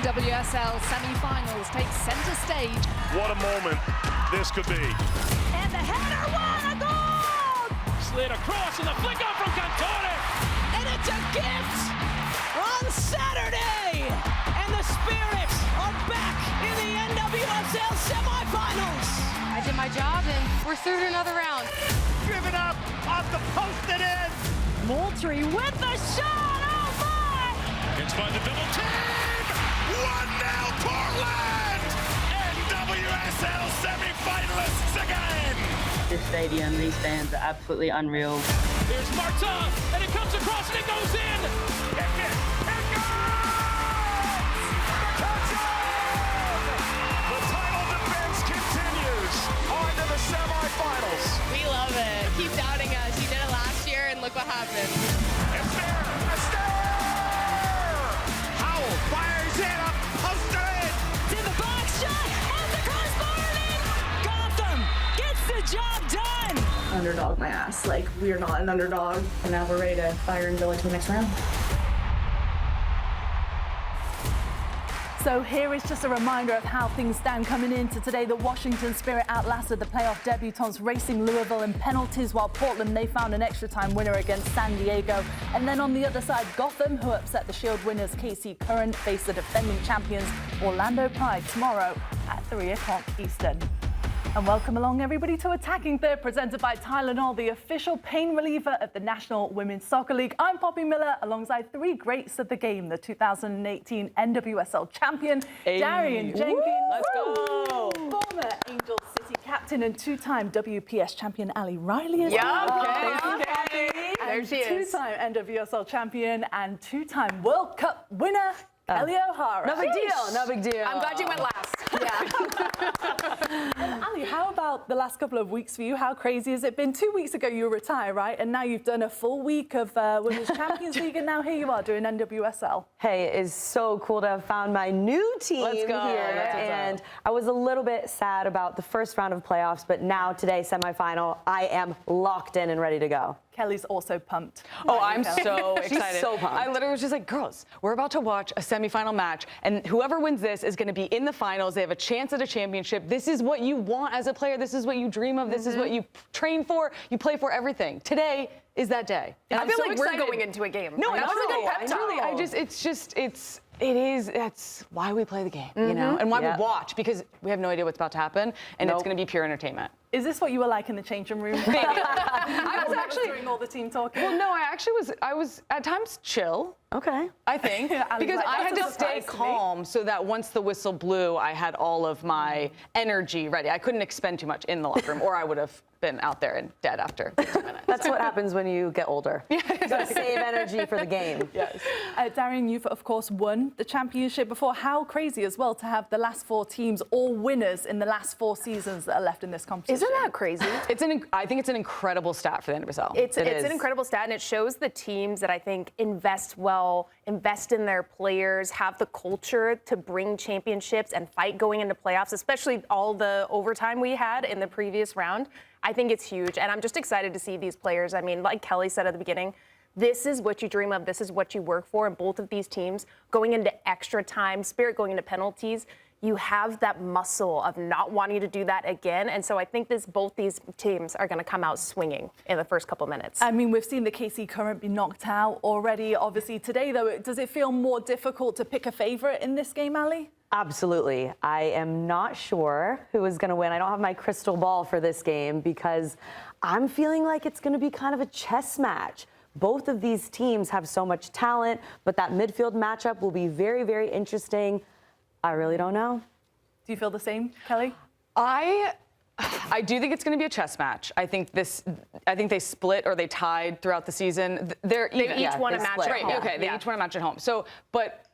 NWSL Semi-Finals takes center stage. What a moment this could be. And the header, what a goal! Slid across and the flick on from Cantore. And it's a gift on Saturday. And the Spirits are back in the NWSL Semi-Finals. I did my job and we're through to another round. Driven up off the post and in. Moultrie with the shot, oh my! It's by the double team. 1-0 Portland! NWSL semi-finalists again! This stadium, these fans are absolutely unreal. Here's Marta, and it comes across and it goes in! Kick it! It goes! The title defense continues on to the semi-finals. We love it. Keep doubting us. You did it last year and look what happened. It's there! It's there! Howell fires in up, posted in! To the box shot, and the crossbar in! Gotham gets the job done! Underdog my ass. Like, we're not an underdog. And now we're ready to fire and go into the next round. So here is just a reminder of how things stand coming into today. The Washington Spirit outlasted the playoff debutants, racing Louisville in penalties, while Portland, they found an extra time winner against San Diego. And then on the other side, Gotham, who upset the Shield winners KC Current, face the defending champions Orlando Pride tomorrow at 3 o'clock Eastern. And welcome along, everybody, to Attacking Third, presented by Tylenol, the official pain reliever of the National Women's Soccer League. I'm Poppy Miller, alongside three greats of the game, the 2018 NWSL champion, Darian Jenkins. Let's go. Former Angel City captain and two-time WPS champion Ali Riley as well. Okay. There she is. Two-time NWSL champion and two-time World Cup winner, Kelley O'Hara. No big deal. No big deal. I'm glad you went last. And Ali, how about the last couple of weeks for you? How crazy has it been? 2 weeks ago you retired, right? And now you've done a full week of Women's Champions League, and now here you are doing NWSL. Hey, it is so cool to have found my new team Let's go. here. And I was a little bit sad about the first round of playoffs, but now today, semifinal, I am locked in and ready to go. Kelley's also pumped. Oh, I'm so excited. She's so pumped. I literally was just like, girls, we're about to watch a semifinal match, and whoever wins this is going to be in the finals. They have a chance at a championship. This is what you want as a player. This is what you dream of. This is what you train for. You play for everything. Today is that day. And I feel like excited. we're going into a game. No, like, I that was a good pep talk. That's why we play the game, you know, and why we watch, because we have no idea what's about to happen, and it's going to be pure entertainment. Is this what you were like in the changing room? I was actually doing all the team talking. Well, no, I was at times chill. Okay. I think, because I had to stay calm so that once the whistle blew, I had all of my energy ready. I couldn't expend too much in the locker room, or I would have been out there and dead after 15 minutes. That's what happens when you get older. You gotta save energy for the game. Yes. Darian, you've of course won the championship before. How crazy as well to have the last four teams all winners in the last 4 seasons that are left in this competition. Isn't that crazy? I think it's an incredible stat for the NWSL. It's an incredible stat, and it shows the teams that I think invest well, invest in their players, have the culture to bring championships and fight going into playoffs, especially all the overtime we had in the previous round. I think it's huge, and I'm just excited to see these players. I mean, like Kelley said at the beginning, this is what you dream of, this is what you work for, and both of these teams going into extra time, Spirit going into penalties, you have that muscle of not wanting to do that again. And so I think both these teams are going to come out swinging in the first couple minutes. I mean, we've seen the KC Current be knocked out already. Obviously today, though, does it feel more difficult to pick a favorite in this game, Ali? Absolutely. I am not sure who is going to win. I don't have my crystal ball for this game because I'm feeling like it's going to be kind of a chess match. Both of these teams have so much talent, but that midfield matchup will be very, very interesting. I really don't know. Do you feel the same, Kelley? I do think it's going to be a chess match. I think they split or they tied throughout the season. They each won a match at home. Okay, they each won a match at home. So, but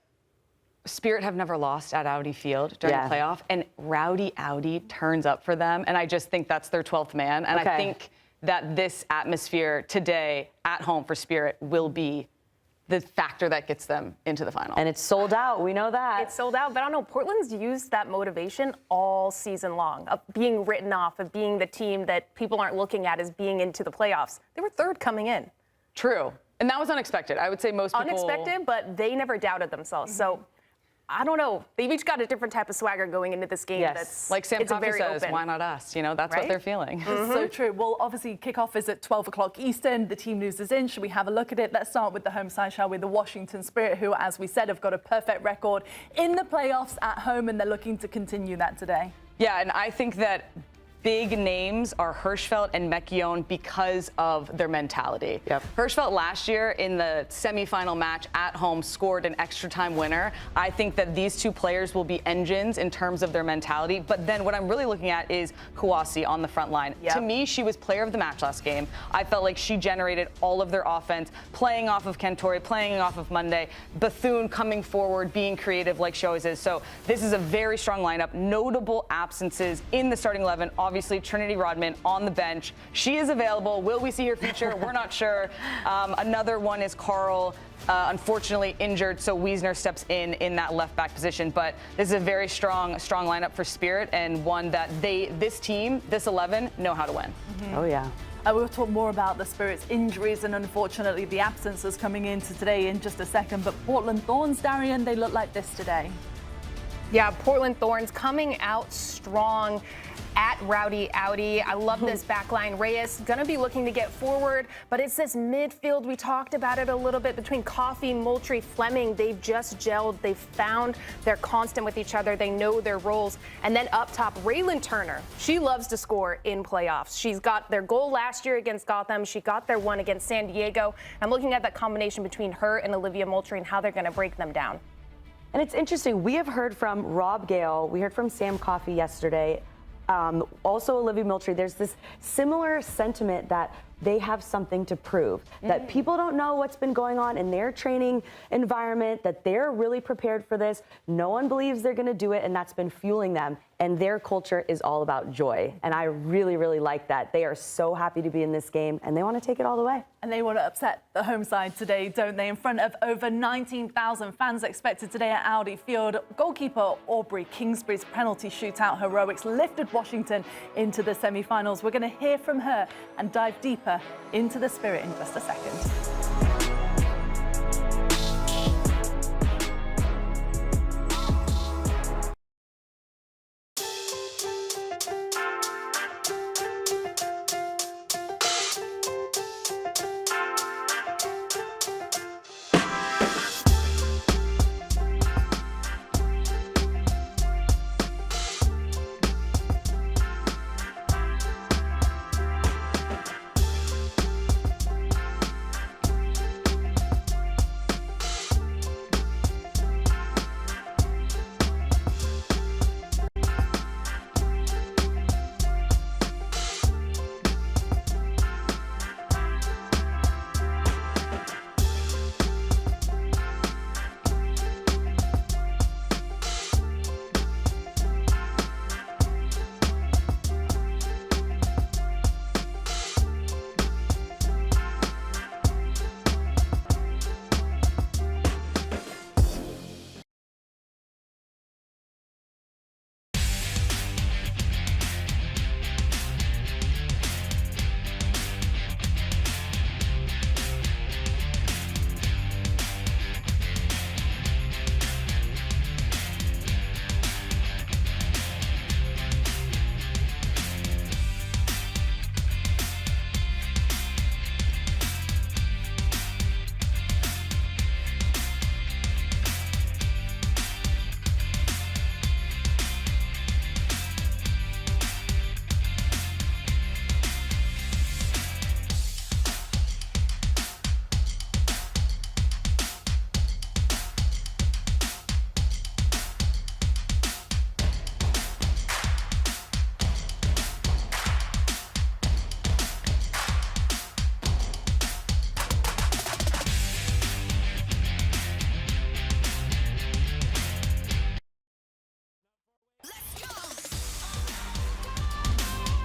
Spirit have never lost at Audi Field during the playoff, and Rowdy Audi turns up for them, and I just think that's their 12th man. And I think that this atmosphere today at home for Spirit will be the factor that gets them into the final. And it's sold out. We know that. It's sold out. But I don't know, Portland's used that motivation all season long of being written off, of being the team that people aren't looking at as being into the playoffs. They were third coming in. True. And that was unexpected. I would say most people... Unexpected, but they never doubted themselves. So I don't know. They've each got a different type of swagger going into this game. Yes. That's like Sam Coffey says, open. why not us? You know, that's Right? what they're feeling. So true. Well, obviously, kickoff is at 12 o'clock Eastern. The team news is in. Should we have a look at it? Let's start with the home side, shall we? The Washington Spirit, who, as we said, have got a perfect record in the playoffs at home, and they're looking to continue that today. Yeah, and I think that big names are Hirschfeld and Mecchione because of their mentality. Yep. Hirschfeld last year in the semifinal match at home scored an extra time winner. I think that these two players will be engines in terms of their mentality. But then what I'm really looking at is Kouassi on the front line. Yep. To me, she was player of the match last game. I felt like she generated all of their offense, playing off of Kentori, playing off of Monday, Bethune coming forward, being creative like she always is. So this is a very strong lineup. Notable absences in the starting 11. Obviously, Trinity Rodman on the bench. She is available. Will we see her feature? We're not sure. Another one is Carl, unfortunately injured, so Wiesner steps in that left back position. But this is a very strong lineup for Spirit, and one that this team, this 11, know how to win. Oh, yeah. We'll talk more about the Spirit's injuries and, unfortunately, the absences coming into today in just a second. But Portland Thorns, Darian, they look like this today. Yeah, Portland Thorns coming out strong at Rowdy Audi. I love this backline. Reyes going to be looking to get forward, but it's this midfield. We talked about it a little bit between Coffey, Moultrie, Fleming. They've just gelled. They've found they're constant with each other. They know their roles. And then up top, Raylan Turner. She loves to score in playoffs. She's got their goal last year against Gotham. She got their one against San Diego. I'm looking at that combination between her and Olivia Moultrie and how they're going to break them down. And it's interesting. We have heard from Rob Gale. We heard from Sam Coffey yesterday. Also Olivia Moultrie. There's this similar sentiment that they have something to prove, that people don't know what's been going on in their training environment, that they're really prepared for this. No one believes they're going to do it, and that's been fueling them. And their culture is all about joy. And I really, really like that. They are so happy to be in this game, and they want to take it all the way. And they want to upset the home side today, don't they? In front of over 19,000 fans expected today at Audi Field. Goalkeeper Aubrey Kingsbury's penalty shootout heroics lifted Washington into the semi-finals. We're going to hear from her and dive deeper into the Spirit in just a second.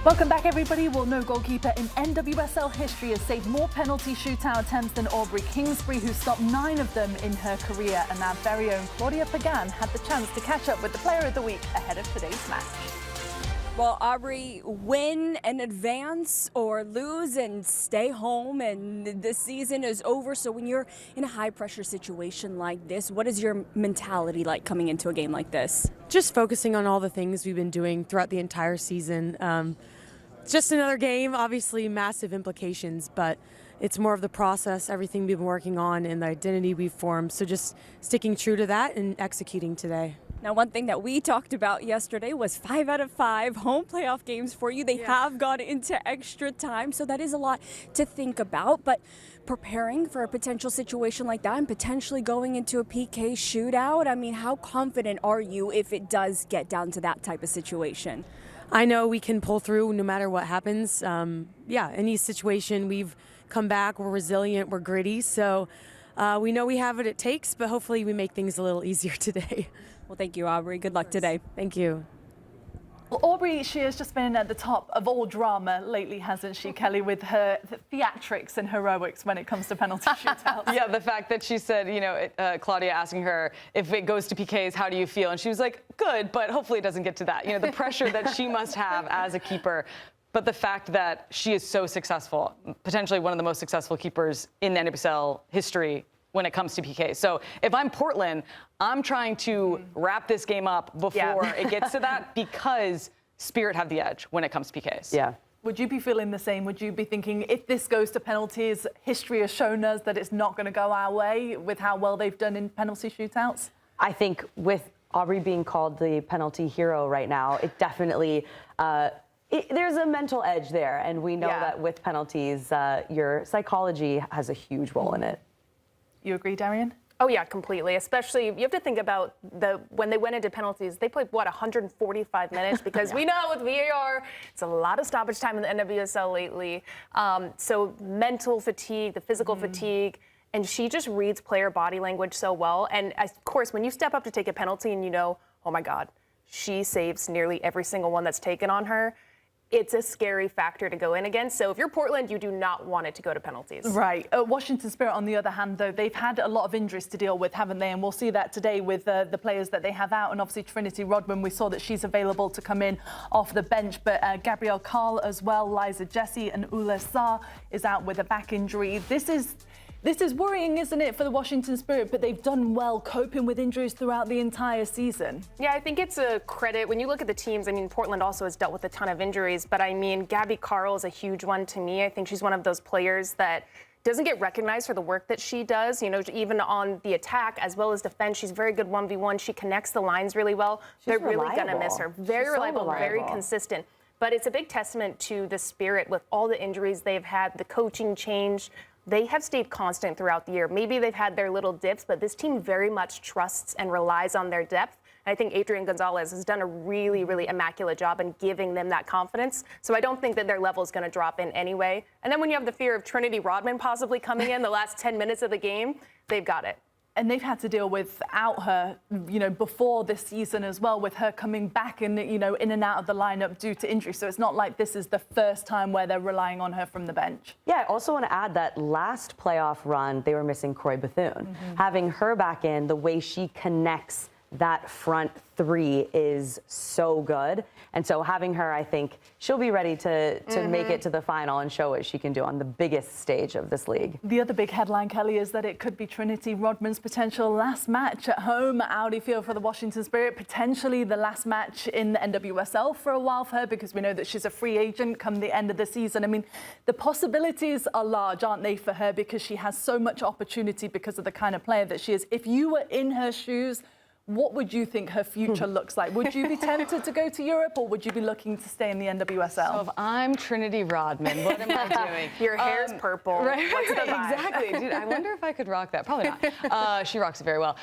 Welcome back, everybody. Well, no goalkeeper in NWSL history has saved more penalty shootout attempts than Aubrey Kingsbury, who stopped 9 of them in her career. And our very own Claudia Pagan had the chance to catch up with the Player of the Week ahead of today's match. Well, Aubrey, win and advance or lose and stay home, and the season is over. So when you're in a high-pressure situation like this, what is your mentality like coming into a game like this? Just focusing on all the things we've been doing throughout the entire season. Just another game, obviously massive implications, but it's more of the process, everything we've been working on and the identity we've formed. So just sticking true to that and executing today. Now, one thing that we talked about yesterday was 5 out of 5 home playoff games for you. They have gone into extra time, so that is a lot to think about. But preparing for a potential situation like that and potentially going into a PK shootout, I mean, how confident are you if it does get down to that type of situation? I know we can pull through no matter what happens. Any situation, we've come back, we're resilient, we're gritty. So we know we have what it takes, but hopefully we make things a little easier today. Well, thank you, Aubrey. Good luck today. Thank you. Well, Aubrey, she has just been at the top of all drama lately, hasn't she, Kelley, with her theatrics and heroics when it comes to penalty shootouts? Yeah, the fact that she said, Claudia asking her if it goes to PKs, how do you feel? And she was like, good, but hopefully it doesn't get to that. The pressure that she must have as a keeper. But the fact that she is so successful, potentially one of the most successful keepers in the NWSL history when it comes to PK. So if I'm Portland, I'm trying to wrap this game up before it gets to that because Spirit have the edge when it comes to PKs. Yeah. Would you be feeling the same? Would you be thinking, if this goes to penalties, history has shown us that it's not going to go our way with how well they've done in penalty shootouts? I think with Aubrey being called the penalty hero right now, it definitely, there's a mental edge there. And we know that with penalties, your psychology has a huge role in it. You agree, Darian? Oh, yeah, completely. Especially, you have to think about when they went into penalties, they played, 145 minutes? Because we know with VAR, it's a lot of stoppage time in the NWSL lately. So mental fatigue, the physical fatigue, and she just reads player body language so well. And, of course, when you step up to take a penalty and you know, oh, my God, she saves nearly every single one that's taken on her, it's a scary factor to go in against. So if you're Portland, you do not want it to go to penalties. Right. Washington Spirit, on the other hand, though, they've had a lot of injuries to deal with, haven't they? And we'll see that today with the players that they have out. And obviously Trinity Rodman, we saw that she's available to come in off the bench. But Gabrielle Carl as well, Liza Jesse and Ula Sarr is out with a back injury. This is worrying, isn't it, for the Washington Spirit? But they've done well coping with injuries throughout the entire season. Yeah, I think it's a credit. When you look at the teams, I mean, Portland also has dealt with a ton of injuries. But, I mean, Gabby Carl is a huge one to me. I think she's one of those players that doesn't get recognized for the work that she does. Even on the attack as well as defense, she's very good 1v1. She connects the lines really well. They're really going to miss her. Very reliable, very consistent. But it's a big testament to the Spirit with all the injuries they've had, the coaching change. They have stayed constant throughout the year. Maybe they've had their little dips, but this team very much trusts and relies on their depth. And I think Adrian Gonzalez has done a really, really immaculate job in giving them that confidence. So I don't think that their level is going to drop in anyway. And then when you have the fear of Trinity Rodman possibly coming in the last 10 minutes of the game, they've got it. And they've had to deal without her, before this season as well, with her coming back and, in and out of the lineup due to injury. So it's not like this is the first time where they're relying on her from the bench. Yeah, I also want to add that last playoff run, they were missing Croy Bethune. Having her back in, the way she connects that front three is so good. And so having her, I think she'll be ready to make it to the final and show what she can do on the biggest stage of this league. The other big headline, Kelley, is that it could be Trinity Rodman's potential last match at home at Audi Field for the Washington Spirit, potentially the last match in the NWSL for a while for her, because we know that she's a free agent come the end of the season. I mean, the possibilities are large, aren't they, for her, because she has so much opportunity because of the kind of player that she is. If you were in her shoes, what would you think her future looks like? Would you be tempted to go to Europe, or would you be looking to stay in the NWSL? So if I'm Trinity Rodman, what am I doing? Your hair's purple. Right, What's the vibe? exactly. Dude, I wonder if I could rock that. Probably not. She rocks it very well.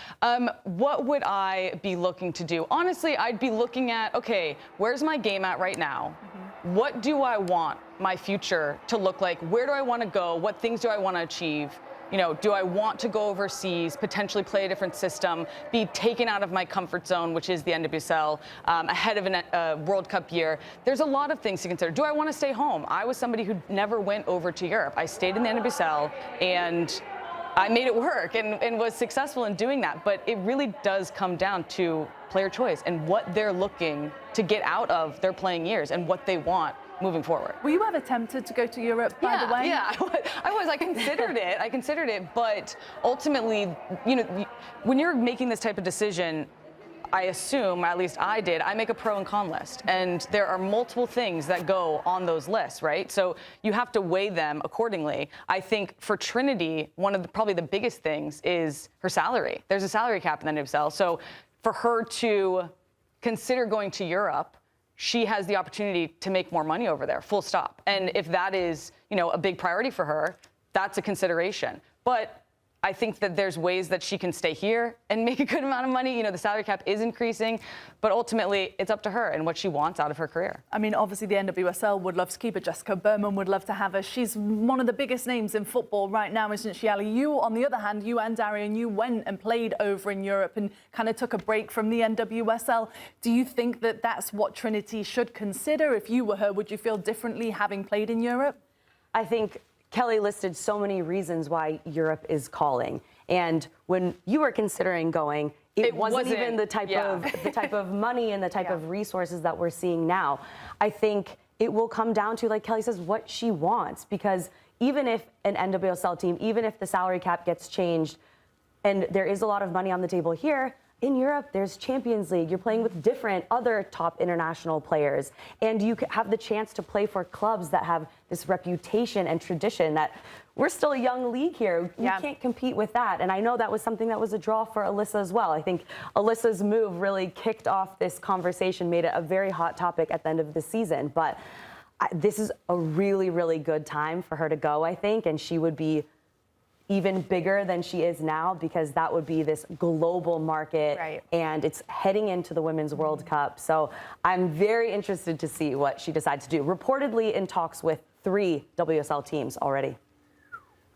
What would I be looking to do? Honestly, I'd be looking at, okay, where's my game at right now? What do I want my future to look like? Where do I want to go? What things do I want to achieve? Do I want to go overseas, potentially play a different system, be taken out of my comfort zone, which is the NWSL, ahead of a World Cup year? There's a lot of things to consider. Do I want to stay home? I was somebody who never went over to Europe. I stayed in the NWSL, and I made it work and was successful in doing that. But it really does come down to player choice and what they're looking to get out of their playing years and what they want moving forward. Were you ever tempted to go to Europe, by the way? Yeah, I was. I considered it. But ultimately, when you're making this type of decision, I assume, at least I did, I make a pro and con list. And there are multiple things that go on those lists, right? So you have to weigh them accordingly. I think for Trinity, one of probably the biggest things is her salary. There's a salary cap in the NWSL. So for her to consider going to Europe, she has the opportunity to make more money over there, full stop. And if that is, a big priority for her, that's a consideration. But I think that there's ways that she can stay here and make a good amount of money. The salary cap is increasing, but ultimately it's up to her and what she wants out of her career. I mean, obviously the NWSL would love to keep her. Jessica Berman would love to have her. She's one of the biggest names in football right now, isn't she, Ali? You, on the other hand, you and Darian, you went and played over in Europe and kind of took a break from the NWSL. Do you think that that's what Trinity should consider? If you were her, would you feel differently having played in Europe? I think Kelley listed so many reasons why Europe is calling. And when you were considering going, it wasn't even the type of money and the type of resources that we're seeing now. I think it will come down to, like Kelley says, what she wants. Because even if an NWSL team, even if the salary cap gets changed, and there is a lot of money on the table here, in Europe, there's Champions League. You're playing with different other top international players. And you have the chance to play for clubs that have this reputation and tradition that we're still a young league here. We can't compete with that. And I know that was something that was a draw for Alyssa as well. I think Alyssa's move really kicked off this conversation, made it a very hot topic at the end of the season. But this is a really, really good time for her to go, I think. And she would be even bigger than she is now, because that would be this global market, and it's heading into the Women's World Cup. So I'm very interested to see what she decides to do. Reportedly in talks with 3 WSL teams already.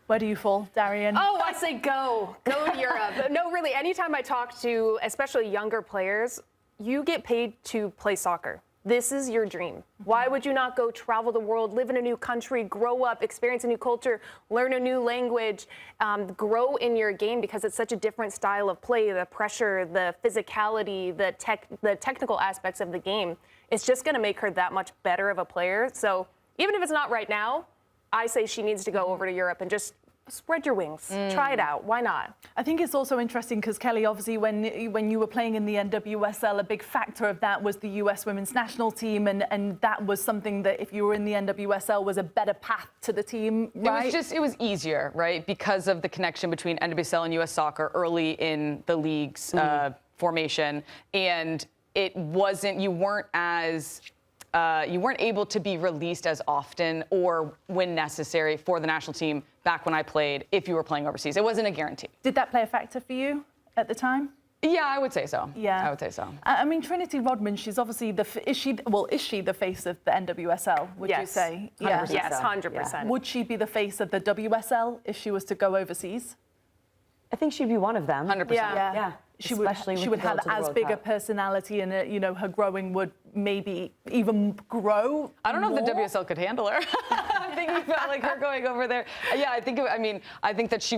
Where do you fall, Darian? Oh, I say go to Europe. No, really, anytime I talk to especially younger players, you get paid to play soccer. This is your dream. Why would you not go travel the world, live in a new country, grow up, experience a new culture, learn a new language, grow in your game, because it's such a different style of play, the pressure, the physicality, the technical aspects of the game. It's just going to make her that much better of a player. So even if it's not right now, I say she needs to go over to Europe and just spread your wings. Try it out. Why not? I think it's also interesting because, Kelley, obviously when you were playing in the NWSL, a big factor of that was the US women's national team, and that was something that if you were in the NWSL was a better path to the team, right? It was easier, right? Because of the connection between NWSL and US Soccer early in the league's formation. And it wasn't, you weren't able to be released as often or when necessary for the national team back when I played if you were playing overseas. It wasn't a guarantee. Did that play a factor for you at the time? Yeah, I would say so. Yeah. I would say so. I mean, Trinity Rodman, she's obviously is she the face of the NWSL, would you say? 100%. Yes, 100%. Yeah. Would she be the face of the WSL if she was to go overseas? I think she'd be one of them. 100%. Yeah. She would have as big a personality, and her growing would maybe even grow. I don't know more. if the WSL could handle her. I think you felt like her going over there. Yeah, I think that she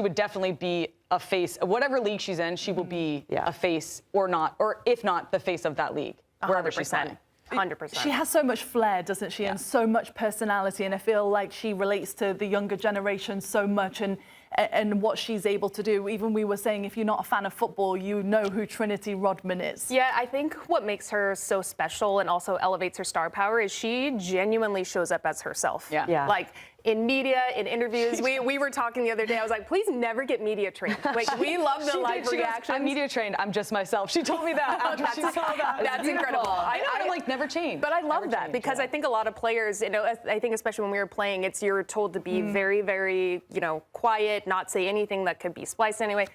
would definitely be a face. Whatever league she's in, she will be a face or not, or if not the face of that league, wherever she's playing. 100%. She has so much flair, doesn't she, and so much personality, and I feel like she relates to the younger generation so much, and what she's able to do. Even we were saying, if you're not a fan of football, you know who Trinity Rodman is. Yeah, I think what makes her so special and also elevates her star power is she genuinely shows up as herself. Yeah. Like in media, in interviews. We were talking the other day. I was like, please never get media trained. Like, we love the live reactions. I'm media trained. I'm just myself. She told me that after she saw that. That's incredible. I never changed. But I love that because I think a lot of players, I think especially when we were playing, you're told to be very, very, quiet, not say anything that could be spliced anyway.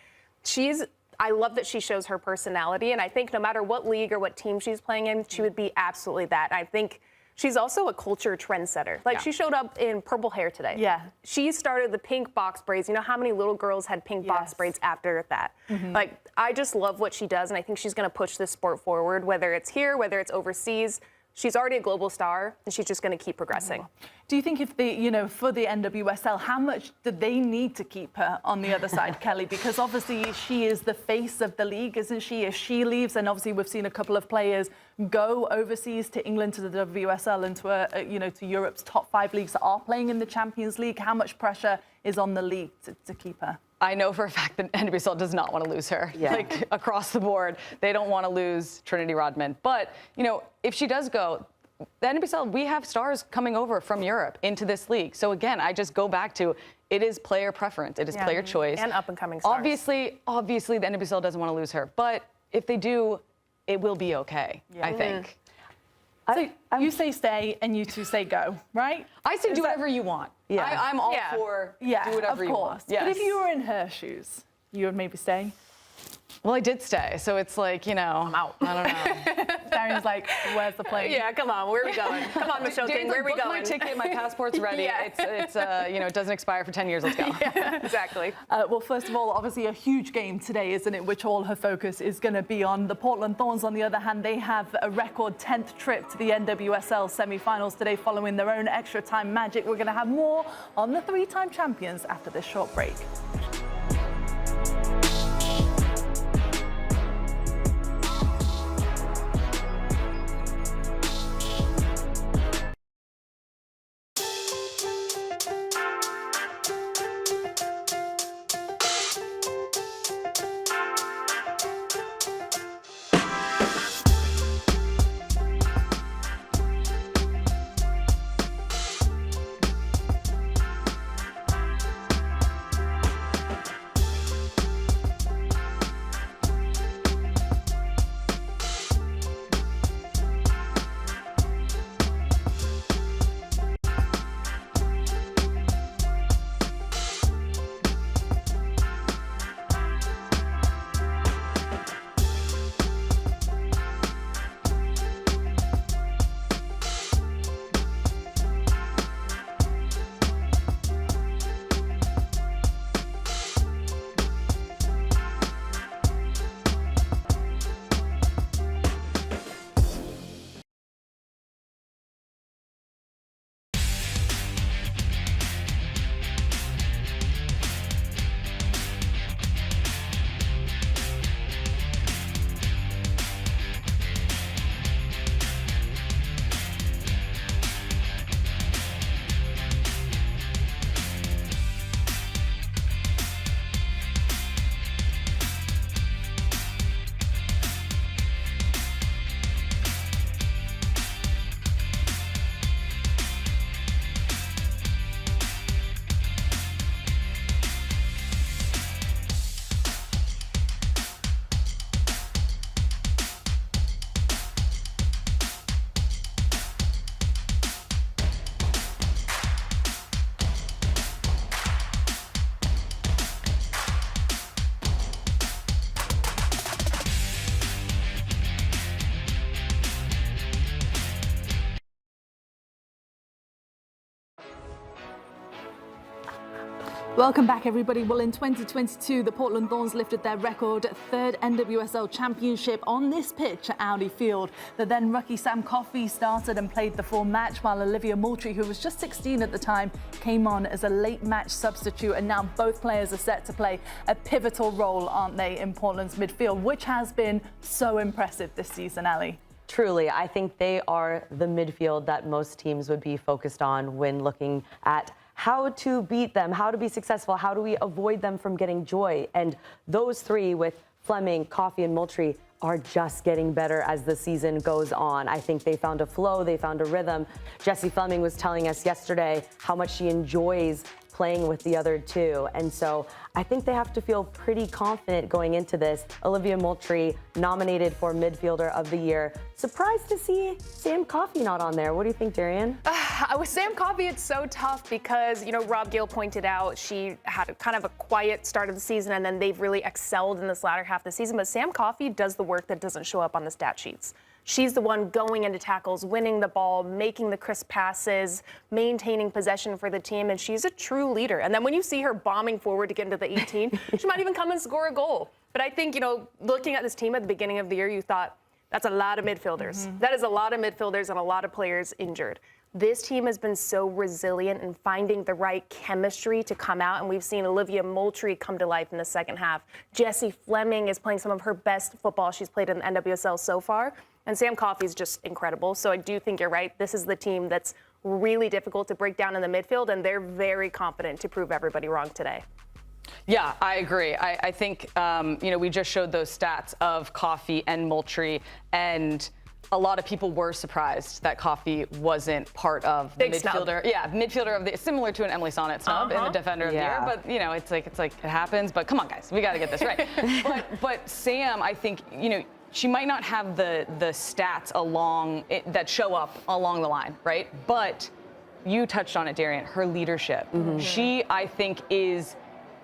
I love that she shows her personality, and I think no matter what league or what team she's playing in, she would be absolutely that. I think she's also a culture trendsetter. She showed up in purple hair today. Yeah. She started the pink box braids. You know how many little girls had pink box braids after that? I just love what she does, and I think she's going to push this sport forward, whether it's here, whether it's overseas. She's already a global star, and she's just going to keep progressing. Do you think if for the NWSL, how much do they need to keep her on the other side, Kelley? Because obviously she is the face of the league, isn't she? If she leaves, and obviously we've seen a couple of players go overseas to England, to the WSL, and to Europe's top 5 leagues that are playing in the Champions League. How much pressure is on the league to keep her? I know for a fact that NWSL does not want to lose her. Yeah. Like, across the board, they don't want to lose Trinity Rodman. But, if she does go, the NWSL, we have stars coming over from Europe into this league. So, again, I just go back to it is player preference. It is player choice. And up-and-coming stars. Obviously, the NWSL doesn't want to lose her. But if they do, it will be okay, I think. So you say stay and you two say go, right? I say do whatever you want. Yeah. I'm all for do whatever you want. Yes. But if you were in her shoes, you would maybe stay? Well, I did stay, so it's like, I'm out. I don't know. Darian's like, where's the plane? Yeah, come on, where are we going? Come on, Michelle King, where are we going? My ticket, my passport's ready. It's it doesn't expire for 10 years. Let's go. Yeah, exactly. Well, first of all, obviously a huge game today, isn't it? Which all her focus is going to be on. The Portland Thorns, on the other hand, they have a record 10th trip to the NWSL Semi-Finals today, following their own extra time magic. We're going to have more on the 3-time champions after this short break. Welcome back, everybody. Well, in 2022, the Portland Thorns lifted their record 3rd NWSL championship on this pitch at Audi Field. The then rookie Sam Coffey started and played the full match, while Olivia Moultrie, who was just 16 at the time, came on as a late match substitute. And now both players are set to play a pivotal role, aren't they, in Portland's midfield, which has been so impressive this season, Ali. Truly, I think they are the midfield that most teams would be focused on when looking at how to beat them, how to be successful, how do we avoid them from getting joy. And those three, with Fleming, Coffey, and Moultrie, are just getting better as the season goes on. I think they found a flow, they found a rhythm. Jessie Fleming was telling us yesterday how much she enjoys playing with the other two. And so I think they have to feel pretty confident going into this. Olivia Moultrie, nominated for Midfielder of the Year. Surprised to see Sam Coffey not on there. What do you think, Darian? With Sam Coffey, it's so tough because, Rob Gill pointed out she had kind of a quiet start of the season, and then they've really excelled in this latter half of the season. But Sam Coffey does the work that doesn't show up on the stat sheets. She's the one going into tackles, winning the ball, making the crisp passes, maintaining possession for the team, and she's a true leader. And then when you see her bombing forward to get into the 18, she might even come and score a goal. But I think, looking at this team at the beginning of the year, you thought, That's a lot of midfielders. That is a lot of midfielders and a lot of players injured. This team has been so resilient in finding the right chemistry to come out, and we've seen Olivia Moultrie come to life in the second half. Jessie Fleming is playing some of her best football she's played in the NWSL so far, and Sam Coffey's just incredible. So I do think you're right. This is the team that's really difficult to break down in the midfield, and they're very confident to prove everybody wrong today. Yeah, I agree. I think, we just showed those stats of Coffey and Moultrie, and a lot of people were surprised that Coffey wasn't part of the midfielder. Yeah, midfielder of the, similar to an Emily Sonnet snub in the Defender of the Year. But it's like it happens. But come on, guys, we got to get this right. but Sam, I think she might not have the stats that show up along the line, right? But you touched on it, Darian. Her leadership. She, I think, is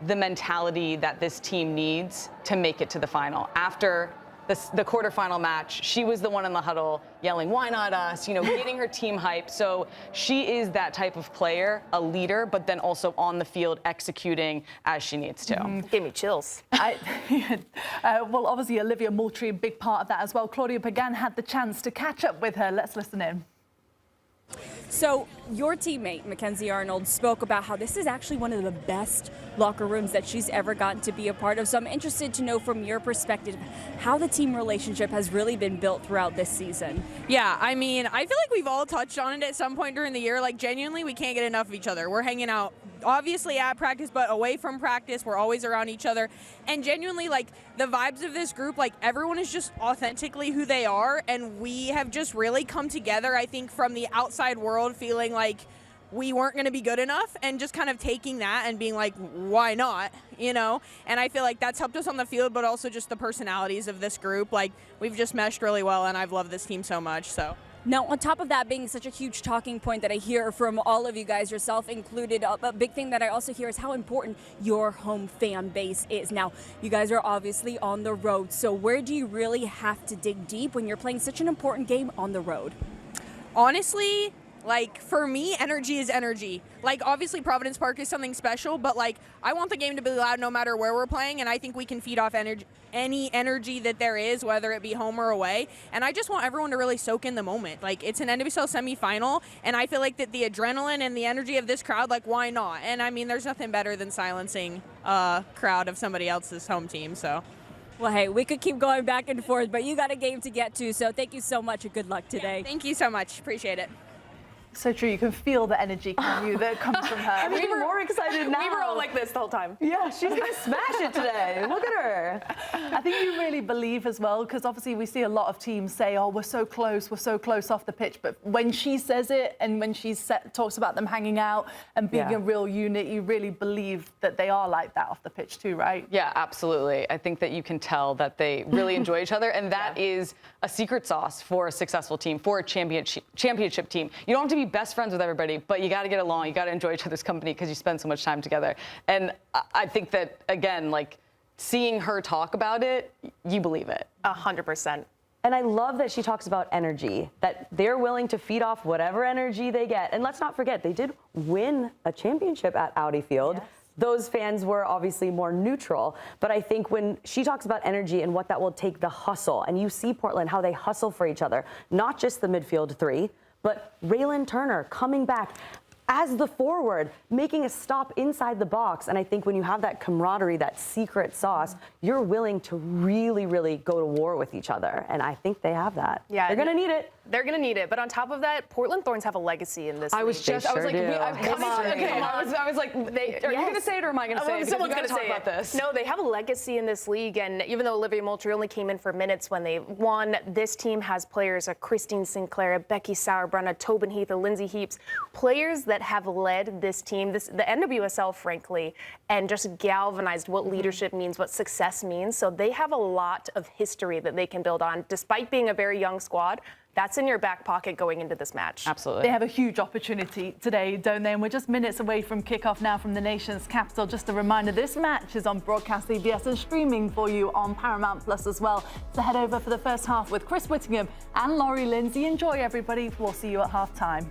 the mentality that this team needs to make it to the final. After the quarterfinal match, she was the one in the huddle yelling, "Why not us?" Getting her team hype. So she is that type of player, a leader, but then also on the field executing as she needs to. Gave me chills. Well, obviously, Olivia Moultrie, a big part of that as well. Claudia Pagan had the chance to catch up with her. Let's listen in. So your teammate, Mackenzie Arnold, spoke about how this is actually one of the best locker rooms that she's ever gotten to be a part of. So I'm interested to know from your perspective how the team relationship has really been built throughout this season. Yeah, I mean, I feel like we've all touched on it at some point during the year. Like, genuinely, we can't get enough of each other. We're hanging out, obviously at practice, but away from practice, we're always around each other. And genuinely, like, the vibes of this group, like, everyone is just authentically who they are. And we have just really come together, I think, from the outside world, feeling like we weren't going to be good enough and just kind of taking that and being like, why not, And I feel like that's helped us on the field, but also just the personalities of this group. Like, we've just meshed really well, and I've loved this team so much, so. Now, on top of that being such a huge talking point that I hear from all of you guys, yourself included, a big thing that I also hear is how important your home fan base is. Now, you guys are obviously on the road, so where do you really have to dig deep when you're playing such an important game on the road? Honestly, like, for me, energy is energy. Like, obviously, Providence Park is something special, but, like, I want the game to be loud no matter where we're playing, and I think we can feed off any energy that there is, whether it be home or away. And I just want everyone to really soak in the moment. Like, it's an NWSL semi-final, and I feel like that the adrenaline and the energy of this crowd, like, why not? And, I mean, there's nothing better than silencing a crowd of somebody else's home team, so. Well, hey, we could keep going back and forth, but you got a game to get to, so thank you so much and good luck today. Yeah, thank you so much. Appreciate it. So true. You can feel the energy, can you, that comes from her. I'm even more excited now. We were all like this the whole time. Yeah, she's going to smash it today. Look at her. I think you really believe as well, because obviously we see a lot of teams say, oh, we're so close off the pitch. But when she says it and when she talks about them hanging out and being a real unit, you really believe that they are like that off the pitch too, right? Yeah, absolutely. I think that you can tell that they really enjoy each other, and that is a secret sauce for a successful team, for a championship team. You don't have to be best friends with everybody, but you got to get along. You got to enjoy each other's company because you spend so much time together. And I think that, again, like, seeing her talk about it, you believe it. 100%. And I love that she talks about energy, that they're willing to feed off whatever energy they get. And let's not forget, they did win a championship at Audi Field. Yes. Those fans were obviously more neutral. But I think when she talks about energy and what that will take, the hustle, and you see Portland, how they hustle for each other, not just the midfield three, but Raylan Turner coming back as the forward, making a stop inside the box. And I think when you have that camaraderie, that secret sauce, you're willing to really, really go to war with each other. And I think they have that. Yeah, they're going to need it. They're going to need it. But on top of that, Portland Thorns have a legacy in this league. I was like, are you going to say it or am I going to say it? Someone's going to talk about this. No, they have a legacy in this league. And even though Olivia Moultrie only came in for minutes when they won, this team has players, Christine Sinclair, Becky Sauerbrunn, Tobin Heath, Lindsay Heaps, players that have led this team, the NWSL, frankly, and just galvanized what leadership means, what success means. So they have a lot of history that they can build on, despite being a very young squad. That's in your back pocket going into this match. Absolutely. They have a huge opportunity today, don't they? And we're just minutes away from kickoff now from the nation's capital. Just a reminder, this match is on Broadcast CBS and streaming for you on Paramount Plus as well. So head over for the first half with Chris Whittingham and Laurie Lindsay. Enjoy, everybody. We'll see you at halftime.